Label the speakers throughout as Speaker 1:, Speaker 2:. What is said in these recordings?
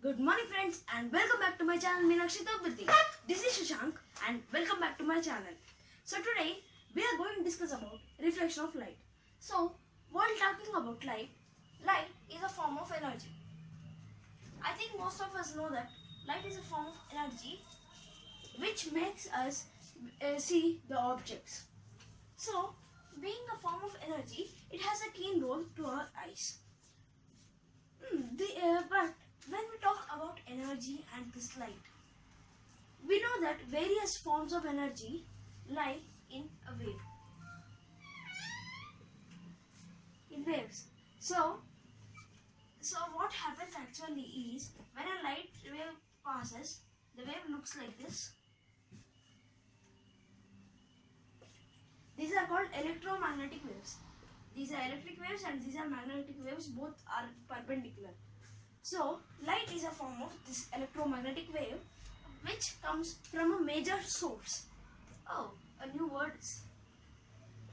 Speaker 1: Good morning friends and welcome back to my channel Meenakshi Buddhi. This is Shashank and welcome back to my channel. So today we are going to discuss about reflection of light. So while talking about light, light is a form of energy. I think most of us know that light is a form of energy which makes us see the objects. So being a form of energy, it has a keen role to our eyes. But when we talk about energy and this light, we know that various forms of energy lie in a wave. In waves. So what happens actually is when a light wave passes, the wave looks like this. These are called electromagnetic waves. These are electric waves and these are magnetic waves, both are perpendicular. So, light is a form of this electromagnetic wave which comes from a major source. Oh, a new word is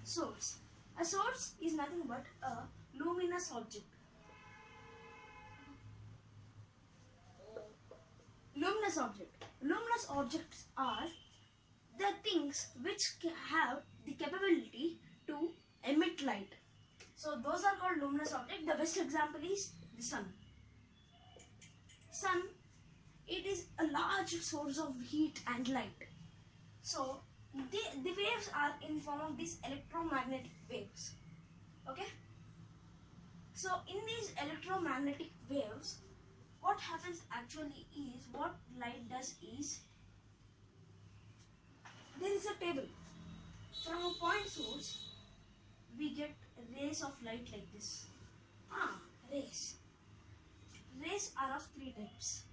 Speaker 1: source. A source is nothing but a luminous object. Luminous object. Luminous objects are the things which have the capability to emit light. So those are called luminous objects. The best example is the sun. Sun, it is a large source of heat and light. So the waves are in form of these electromagnetic waves. Okay. So in these electromagnetic waves, what happens actually is, what light does is, there is a table. From a point source, we get rays of light like this. Rays. Rays are of three types.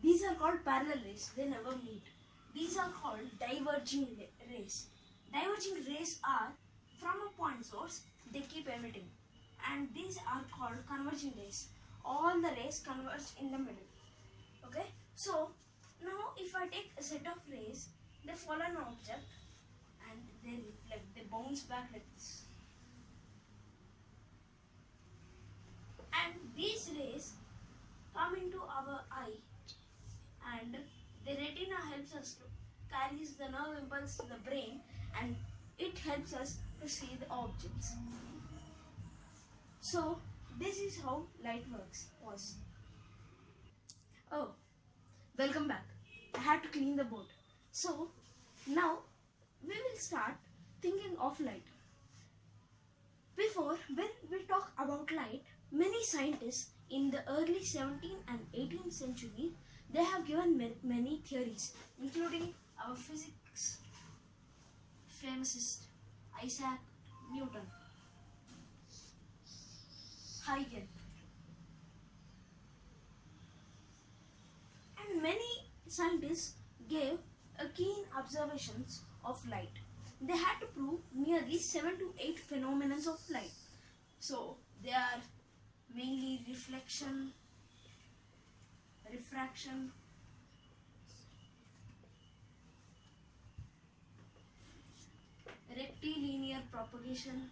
Speaker 1: These are called parallel rays. They never meet. These are called diverging rays. Diverging rays are from a point source, they keep emitting. And these are called converging rays. All the rays converge in the middle. Okay. So now if I take a set of rays, they fall on an object and they reflect, they bounce back like this. And these rays come into our eye and the retina helps us to carries the nerve impulse to the brain and it helps us to see the objects. So this is how light works. Pause. Oh, welcome back. I had to clean the board. So now we will start thinking of light. Before, when we talk about light, many scientists in the early 17th and 18th century, they have given many theories, including our physics physicist Isaac Newton, Huygens, and many scientists gave a keen observations of light. They had to prove nearly 7 to 8 phenomena of light. So they are mainly reflection, refraction, rectilinear propagation,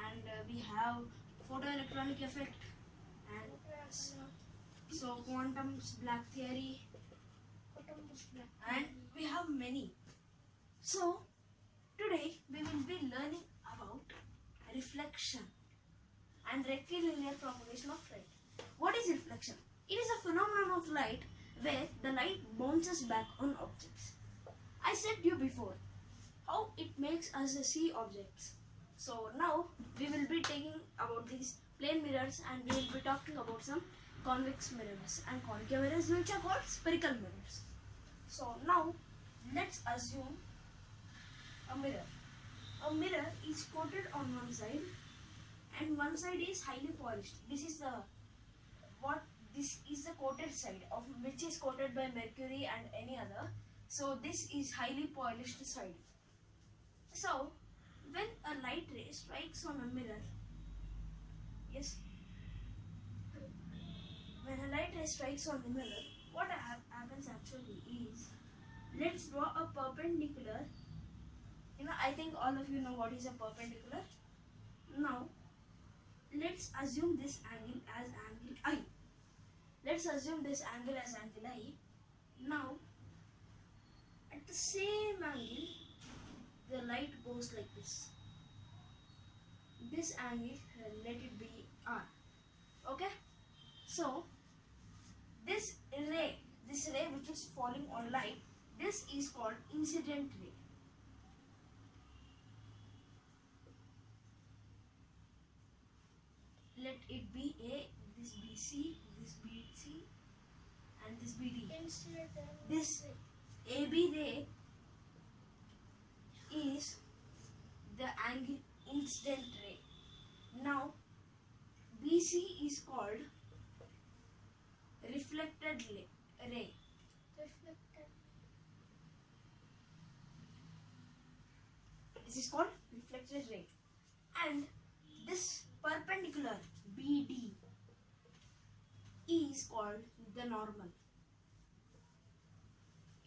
Speaker 1: and we have photoelectronic effect, and so quantum black theory, and we have many. So today we will be learning about reflection and rectilinear propagation of light. What is reflection? It is a phenomenon of light where the light bounces back on objects. I said you before how it makes us see objects. So now we will be taking about these plane mirrors and we will be talking about some convex mirrors and concave mirrors, which are called spherical mirrors. So now let's assume a mirror. A mirror is coated on one side and one side is highly polished. This is the coated side, of which is coated by mercury and any other. So this is highly polished side. So when a light ray strikes on a mirror, Yes. When a light ray strikes on the mirror, what happens actually is, let's draw a perpendicular. I think all of you know what is a perpendicular. Now, let's assume this angle as angle I. Let's assume this angle as angle I. Now, at the same angle, the light goes like this. This angle, let it be R. Okay? So, this ray which is falling on light, this is called incident ray. Let it be this BC, this BC, and this BD. This AB ray is the angle incident ray. Now, BC is called reflected ray. This is called reflected ray. And this perpendicular BD is called the normal.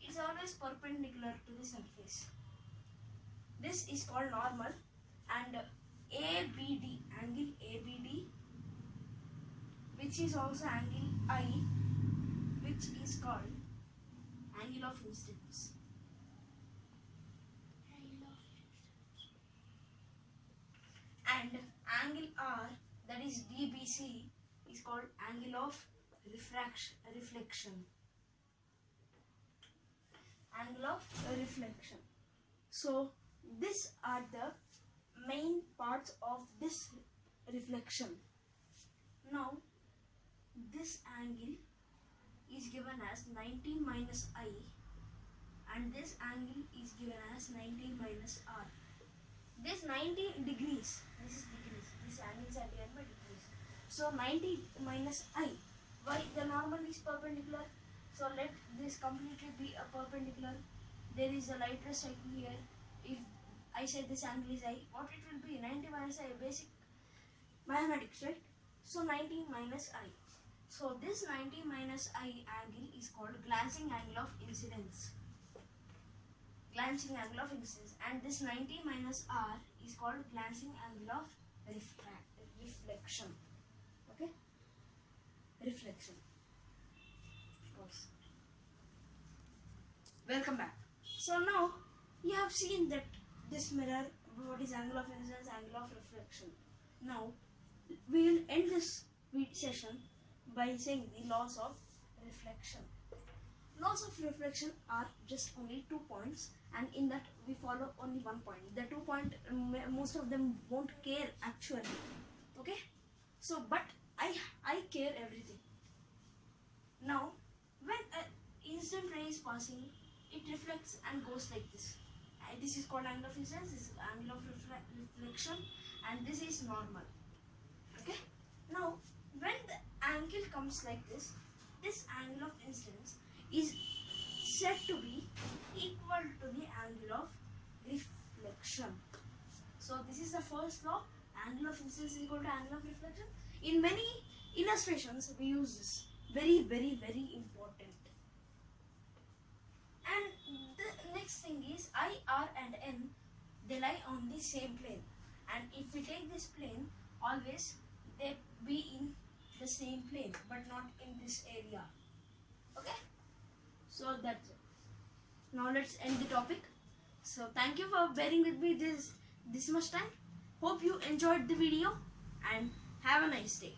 Speaker 1: It's always perpendicular to the surface. This is called normal, and ABD, angle ABD, which is also angle I, which is called angle of incidence. And angle R, that is DBC, is called angle of reflection. Angle of reflection. So these are the main parts of this reflection. Now, this angle is given as 90 minus I, and this angle is given as 90 minus R. This 90 degrees, this is degrees, these angles are given by degrees. So 90 minus I, why the normal is perpendicular? So let this completely be a perpendicular. There is a light ray striking here. If I say this angle is I, what it will be? 90 minus I, basic mathematics, right? So 90 minus I. So this 90 minus I angle is called glancing angle of incidence. Glancing angle of incidence. And this 90 minus R is called glancing angle of reflection. Okay? Reflection. Welcome back. So now you have seen that this mirror, what is angle of incidence, angle of reflection. Now we will end this session by saying the laws of reflection. Laws of reflection are just only 2 points, and in that we follow only 1 point. The 2 point, most of them won't care actually. Okay? So, but I care everything. Now, when an incident ray is passing, it reflects and goes like this. This is called angle of incidence, this is angle of reflection, and this is normal. Okay? Now, when the angle comes like this angle of incidence is said to be equal to the angle of reflection. So this is the first law. Angle of incidence is equal to angle of reflection. In many illustrations we use this. Very, very, very important. And the next thing is I, R and N, they lie on the same plane. And if we take this plane, always they be in the same plane but not in this area. Okay? So that's it. Now let's end the topic. So thank you for bearing with me this much time. Hope you enjoyed the video and have a nice day.